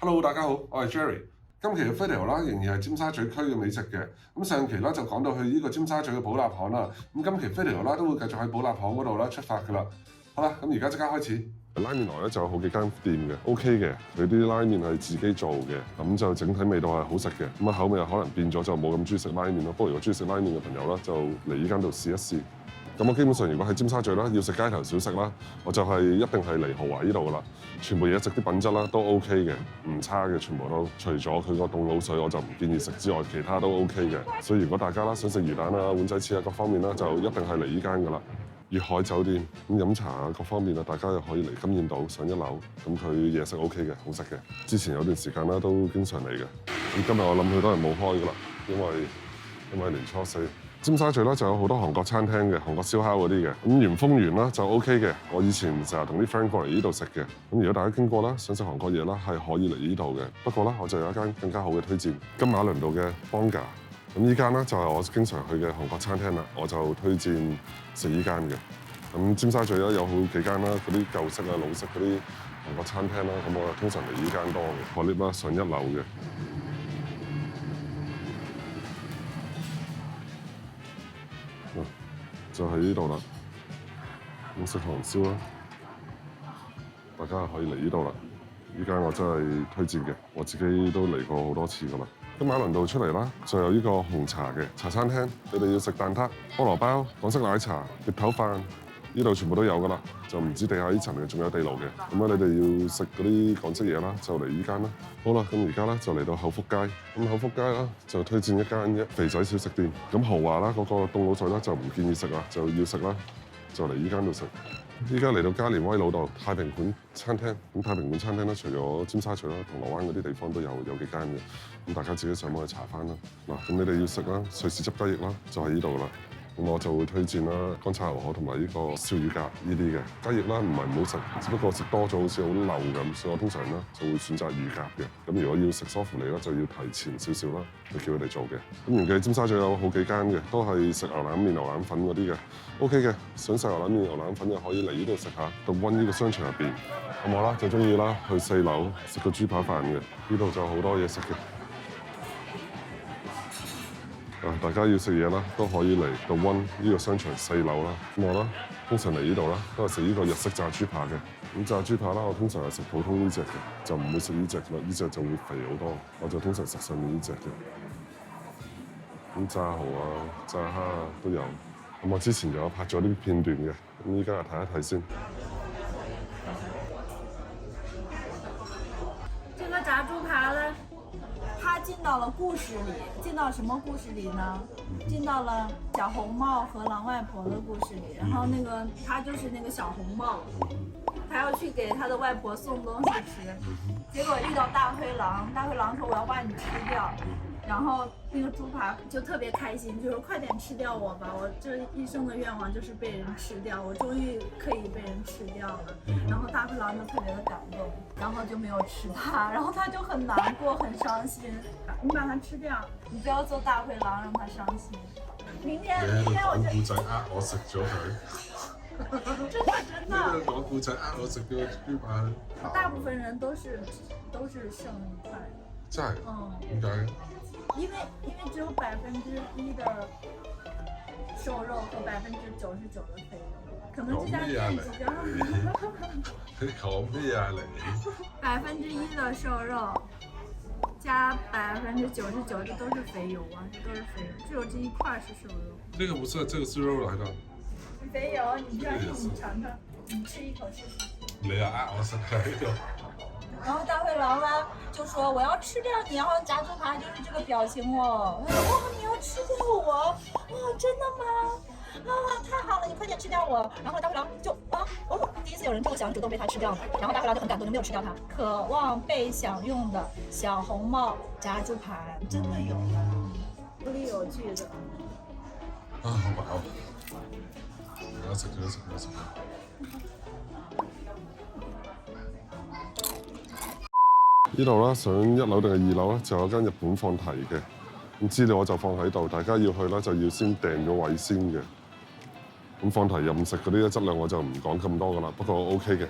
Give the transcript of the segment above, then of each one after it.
Hello，大家好，我係 Jerry。今期嘅 video 啦，仍然係尖沙咀區嘅美食嘅。咁上期啦就講到去呢個尖沙咀嘅寶立巷啦。咁今期 video 啦都會繼續喺寶立巷嗰度啦出發噶啦。好啦，咁而家即刻開始。拉麵來咧就有好幾間店嘅 ，OK 嘅，佢啲拉麵係自己做嘅，咁就整體味道係好食嘅。咁口味又可能變咗，就冇咁中意食拉麵咯。不過如果中意食拉麵嘅朋友啦，就嚟呢間度試一試。咁我基本上如果喺尖沙咀啦，要食街頭小食啦，我就係一定係嚟豪華呢度噶啦。全部嘢食啲品質啦都 OK 嘅，唔差嘅，全部都。除咗佢個凍滷水我就唔建議食之外，其他都 OK 嘅。所以如果大家啦想食魚蛋啊、碗仔翅啊各方面啦，就一定係嚟呢間噶啦。粵海酒店咁飲茶啊各方面啊，大家又可以嚟金燕島上1樓，咁佢嘢食 OK 嘅，好食嘅。之前有段時間啦都經常嚟嘅。咁今日我諗佢都係冇開噶啦，因為年初四。尖沙咀啦就有好多韓國餐廳嘅，韓國燒烤嗰啲嘅。咁元豐園啦就 OK 嘅，我以前成日同啲 friend 過嚟呢度食嘅。咁如果大家經過啦，想食韓國嘢啦，係可以嚟呢度嘅。不過啦，我就有一間更加好嘅推薦，金馬倫道嘅邦嘎。咁呢間咧就係我經常去嘅韓國餐廳啦，我就推薦食呢間嘅。咁尖沙咀咧有好幾間啦，嗰啲舊式啊、老式嗰啲韓國餐廳啦，咁我通常嚟呢間多嘅。個 lift 啦上1樓嘅。就喺呢度啦，咁食韓燒啦，大家可以嚟呢度啦。呢間我真係推薦嘅，我自己都嚟過好多次噶啦。金馬倫道出嚟啦，就有呢個紅茶嘅茶餐廳，你哋要食蛋撻、菠蘿包、港式奶茶、碟頭飯，呢度全部都有噶啦，就唔止地下呢層嘅，仲有地牢嘅。咁啊，你哋要食嗰啲港式嘢啦，就嚟呢間啦。好啦，咁而家咧就嚟到口福街，咁口福街啦就推薦一間肥仔小食店。咁豪華啦，嗰個凍滷水啦就唔建議食啦，就要食啦，就嚟呢間度食。依家嚟到加連威老道太平館餐廳，咁太平館餐廳咧，除咗尖沙咀啦、銅鑼灣嗰啲地方都有幾間嘅，咁大家自己上網去查翻啦。嗱，咁你哋要食啦，瑞士汁雞翼啦，就喺呢度啦。咁我就會推薦啦，乾炒牛河同埋呢個燒乳鴿呢啲嘅雞翼啦，唔係唔好食，只不過食多咗好似好漏咁，所以我通常咧就會選擇乳鴿嘅。咁如果要食梳芙梨啦，就要提前少少啦，去叫佢哋做嘅。咁原記尖沙咀有好幾間嘅，都係食牛腩麵、牛腩粉嗰啲嘅 ，OK 嘅。想食牛腩麵、牛腩粉就可以嚟呢度食下。到溫呢個商場入邊，咁我啦就中意啦去4樓食個豬扒飯嘅，呢度就好多嘢食嘅。大家要食嘢啦，都可以嚟到溫呢個商場4樓啦。咁我啦，通常嚟呢度啦，都係食呢個日式炸豬扒嘅。咁炸豬扒啦，我通常係食普通呢隻嘅，就唔會食呢隻啦。呢隻就會肥好多，我就通常食上面呢隻嘅。咁炸蠔啊、炸蝦啊都有。咁我之前就有拍咗啲片段嘅，咁依家就睇一睇先。這個炸豬扒呢，它進到了故事裡，進到什麼故事裡呢？進到了小紅帽和狼外婆的故事裡。然後那個他就是那個小紅帽，他要去給他的外婆送東西吃，結果遇到大灰狼，大灰狼說我要把你吃掉。然後那個豬扒就特別開心，就說快點吃掉我吧，我這一生的願望就是被人吃掉，我終於可以被人吃掉了。然後大灰狼就特別的感動，然後就沒有吃它，然後他就很難過很傷心。你把它吃掉，你不要做大灰狼，讓它傷心。明天我就講故仔我食咗佢。真的。講故仔我食咗豬扒。大部分人都是剩一塊。真係？點解？因為只有1%的瘦肉和99%的肥肉，可能這家店比較。你講咩啊你？1%的瘦肉加99%的都是肥油啊，都是肥油，只有這一塊是瘦肉。這個不是，這個是肉來的。肥油，你不相信你嘗嘗，你吃一口試試。你又呃我食喺度。然後大灰狼呢就說我要吃掉你，然後炸豬扒就是這個表情哦。他說哇，你要吃掉我？哇，真的嗎？啊，太好了，你快點吃掉我。然後大灰狼就第一次有人這麼想主動被他吃掉呢。然後大灰狼就很感動，就沒有吃掉他。渴望被享用的小紅帽炸豬扒真的有有理有據的。好飽。我食咗。呢度啦，上1樓定係2樓咧，就有間日本放題嘅。咁資料我就放喺度，大家要去啦就要先訂咗位先嘅。咁放題任食嗰啲質量我就唔講咁多噶啦，不過 OK 嘅，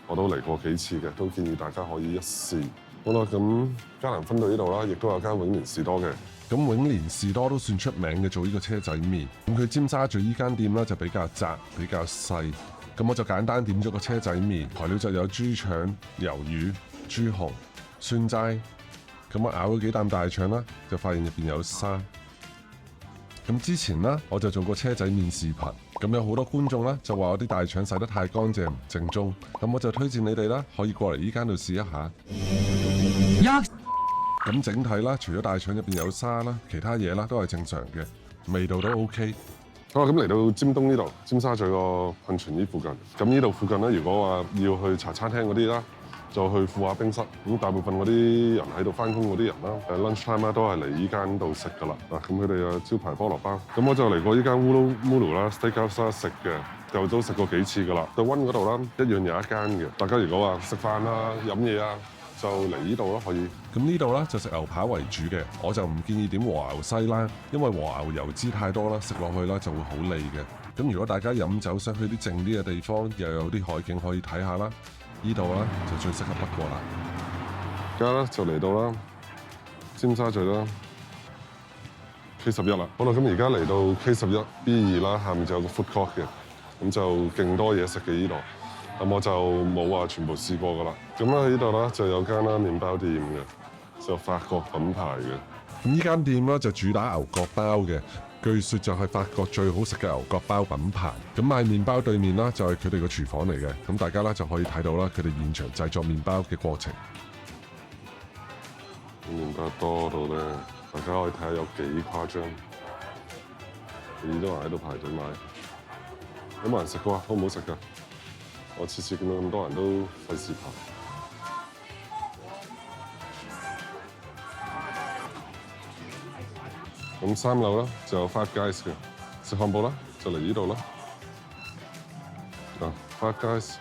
我都嚟過幾次嘅，都建議大家可以一試。好啦，咁加蘭芬道呢度啦，亦都有間永年士多嘅。咁永年士多都算出名嘅做呢個車仔麵。咁佢尖沙咀依間店咧就比較窄、比較細。咁我就簡單點咗個車仔麵，材料就有豬腸、魷魚、豬紅、酸齋。咁我咬咗幾啖大腸啦，就發現入邊有沙。咁之前呢，我就做過車仔麵視頻，咁有好多觀眾咧就話我啲大腸洗得太乾淨唔正宗，咁我就推薦你哋啦，可以過嚟呢間度試一下。咁整體啦，除咗大腸入邊有沙啦，其他嘢啦都係正常嘅，味道都 OK。好啦，咁嚟到尖東呢度，尖沙咀個噴泉呢附近。咁呢度附近咧，如果話要去茶餐廳嗰啲啦，就去富華冰室。咁大部分嗰啲人喺度翻工嗰啲人啦，lunch time 啦都係嚟呢間度食㗎啦。嗱，咁佢哋嘅招牌菠蘿包。咁我就嚟過呢間烏魯烏魯啦 Steakhouse 食嘅，就都食過幾次㗎啦。對溫嗰度啦，一樣有一間嘅。大家如果話食飯啊、飲嘢啊，就嚟呢度咯，可以。咁呢度咧就食牛扒為主嘅，我就唔建議點和牛西啦，因為和牛油脂太多啦，食落去咧就會好膩嘅。咁如果大家飲酒想去啲靜啲嘅地方，又有啲海景可以睇下啦，呢度咧就最適合不過啦。而家咧就嚟到啦，尖沙咀啦 K11啦。好啦，咁而家嚟到 K11B2啦，下面就有個 food court 嘅，咁就勁多嘢食嘅呢度。咁我就冇話全部試過㗎啦。咁咧呢度咧就有間啦麵包店嘅，就法國品牌嘅。咁呢間店咧就主打牛角包嘅，據說就係法國最好食嘅牛角包品牌。咁賣麵包對面啦就係佢哋個廚房嚟嘅，咁大家咧就可以睇到啦佢哋現場製作麵包嘅過程。麵包多到咧，大家可以睇下有幾誇張，幾多人喺度排隊買。有冇人食過啊？好唔好食㗎？我次次見到咁多人都費事排。咁3樓啦，就有 Five Guys 嘅，食漢堡啦，就嚟呢度啦。Five Guys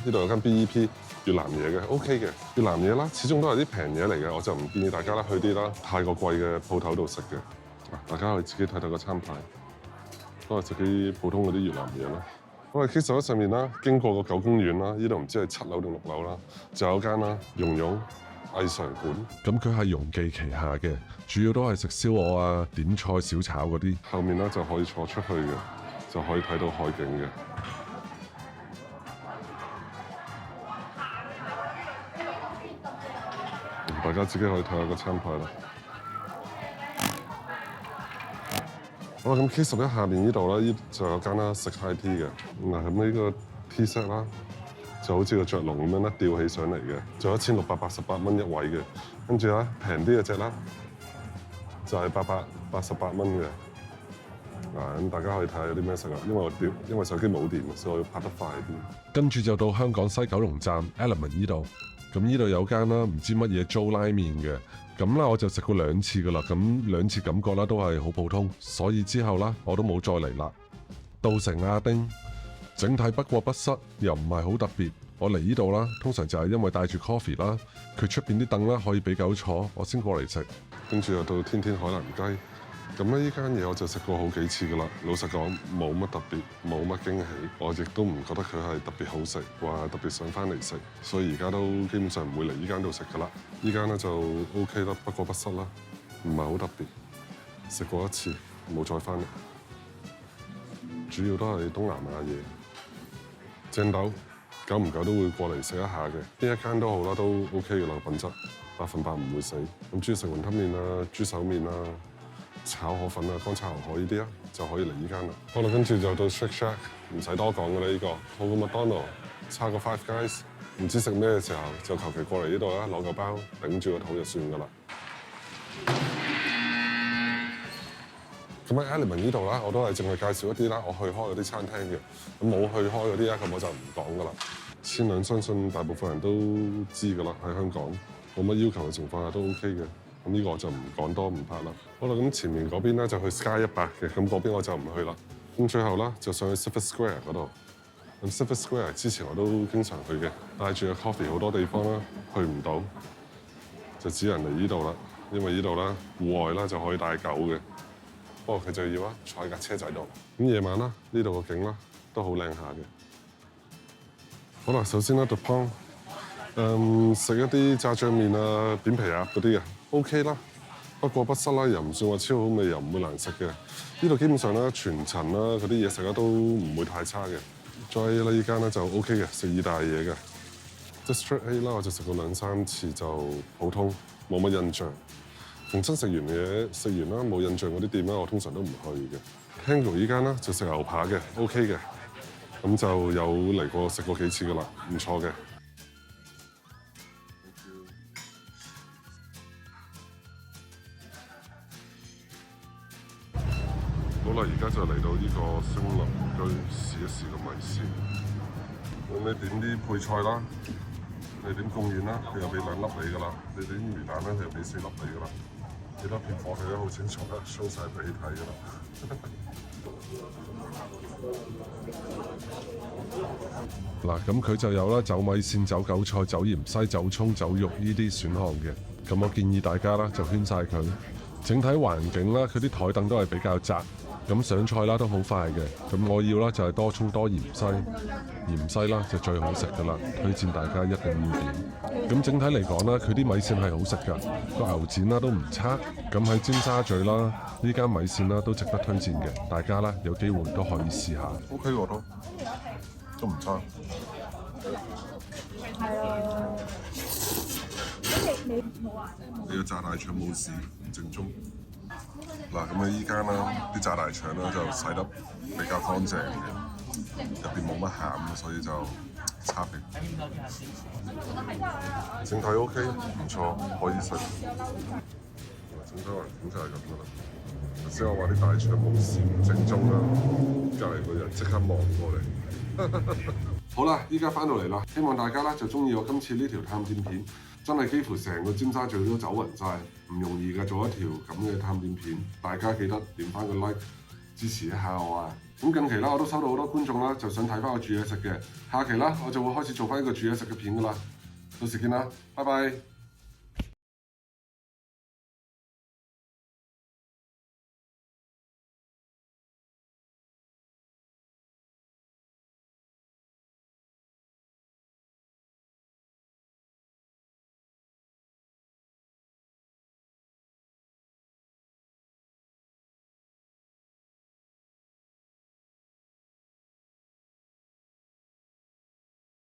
呢度有間 BEP 越南嘢嘅 ，OK 嘅。越南嘢啦，始終都係啲平嘢嚟嘅，我就唔建議大家啦去啲啦太過貴嘅鋪頭度食嘅。大家可以自己睇睇個餐牌，都係食啲普通嗰啲越南嘢啦。我哋 K11上面啦，經過個9公園啦，呢度唔知係7樓定6樓啦，就有間啦蓉蓉藝術館。咁佢係容記旗下嘅，主要都係食燒鵝啊、點菜小炒嗰啲。後面咧就可以坐出去嘅，就可以睇到海景嘅。大家自己可以睇下個餐牌啦。好啦，咁 K11下面呢度咧，呢就有間啦食 high tea 嘅。嗱，咁呢個 tea set 啦，就好似個雀籠咁樣咧吊起上嚟嘅，就1688蚊一位嘅。跟住咧平啲嘅隻啦，就係888蚊嘅。咁大家可以睇下有啲咩食啊，因為手機冇電，所以我要拍得快啲。跟住就到香港西九龍站 Element 呢度，咁呢度有間啦，唔知乜嘢租拉麵嘅。咁啦，我就食過2次噶啦，咁2次感覺啦都係好普通，所以之後啦我都冇再嚟啦。稻城亞丁整體不過不失，又唔係好特別。我嚟呢度啦，通常就係因為帶住 coffee 啦，佢出邊啲凳啦可以俾狗坐，我先過嚟食。跟住又到天天海南雞，咁咧呢間嘢我就食過好幾次噶啦。老實講冇乜特別，冇乜驚喜，我亦都唔覺得佢係特別好食，話特別想翻嚟食，所以而家都基本上唔會嚟呢間度食噶啦。呢間咧就 OK 啦，不過不失啦，唔係好特別。食過1次，冇再翻嚟。主要都係東南亞嘢。正豆久唔久都會過嚟食一下嘅，邊一間都好啦，都 OK 嘅啦，品質100%唔會死。咁中意食雲吞麵啊、豬手麵啊、炒河粉啊、乾炒牛河呢啲啊，就可以嚟呢間啦。好啦，跟住就到 Shake Shack， 唔使多講嘅啦，呢個好過麥當勞，差過 Five Guys。唔知食咩嘅時候，就求其過嚟呢度啦，攞個包頂住個肚就算噶啦。咁喺 Element 呢度啦，我都係淨係介紹一啲啦，我去開嗰啲餐廳嘅。咁冇去開嗰啲咧，咁我就唔講噶啦。千兩相信大部分人都知噶啦，喺香港冇乜要求嘅情況下都 OK 嘅。咁呢個我就唔講多唔拍啦。好啦，咁前面嗰邊咧就去 Sky 100嘅，咁嗰邊我就唔去啦。咁最後啦，就上去 Civic Square 嗰度。咁 Civic Square 之前我都經常去嘅，帶住個 coffee 好多地方啦，去唔到，就只能嚟呢度啦。因為呢度啦，戶外啦就可以帶狗嘅，不過佢就要坐喺架車仔度。咁夜晚啦，呢度個景啦都好靚下嘅。好啦，首先咧 The Palm 食一啲炸醬麵啊、扁皮鴨嗰啲啊 ，OK 啦。不過不失啦，又唔算話超好味，又唔會難食嘅。呢度基本上咧全層啦，嗰啲嘢食咧都唔會太差嘅。再啦，依間咧就 OK 嘅，食意大嘢嘅。District A 啦，我就食過2、3次就普通，冇乜印象。逢親食完啦冇印象嗰啲店咧，我通常都唔去嘅。Tango 依間咧就食牛扒嘅 ，OK 嘅。咁就有嚟過食過幾次噶啦，唔錯嘅。好啦，而家就嚟到呢個星林居試一試個米線。咁你點啲配菜啦，你點貢丸啦，佢又俾2粒你噶啦。你點魚蛋咧，佢又俾4粒你噶啦。幾多片火腿咧，好清楚啦 ，show 晒俾你睇噶啦。嗱，咁佢就有啦，走米線、走韭菜、走芫茜、走葱、走肉呢啲選項嘅。咁我建議大家啦，就圈晒佢。整體環境啦，佢啲台凳都係比較窄。咁上菜啦都好快嘅，咁我要啦就係多葱多芫茜啦就最好食噶啦，推薦大家一定要點。咁整體嚟講啦，佢啲米線係好食噶，個牛展啦都唔差。咁喺尖沙咀啦，呢間米線啦都值得推薦嘅，大家啦有機會都可以試下。OK 喎都唔差。係啊，你個炸大腸冇事，唔正宗。嗱，咁啊依間啦，啲炸大腸咧就洗得比較乾淨嘅，入邊冇乜餡，所以就差評。整體 OK， 唔錯，可以食。整體環境就係咁噶啦。頭先我話啲大腸冇事唔正宗啦，隔離個人即刻望過嚟。好啦，依家翻到嚟啦，希望大家咧就中意我今次呢條探店片。真係幾乎成個尖沙咀都走勻晒，唔容易嘅做一條咁嘅探店片。大家記得點翻個 like 支持一下我啊！咁近期啦，我都收到好多觀眾啦，就想睇翻我煮嘢食嘅。下期啦，我就會開始做翻一個煮嘢食嘅片噶啦。到時見啦，拜拜。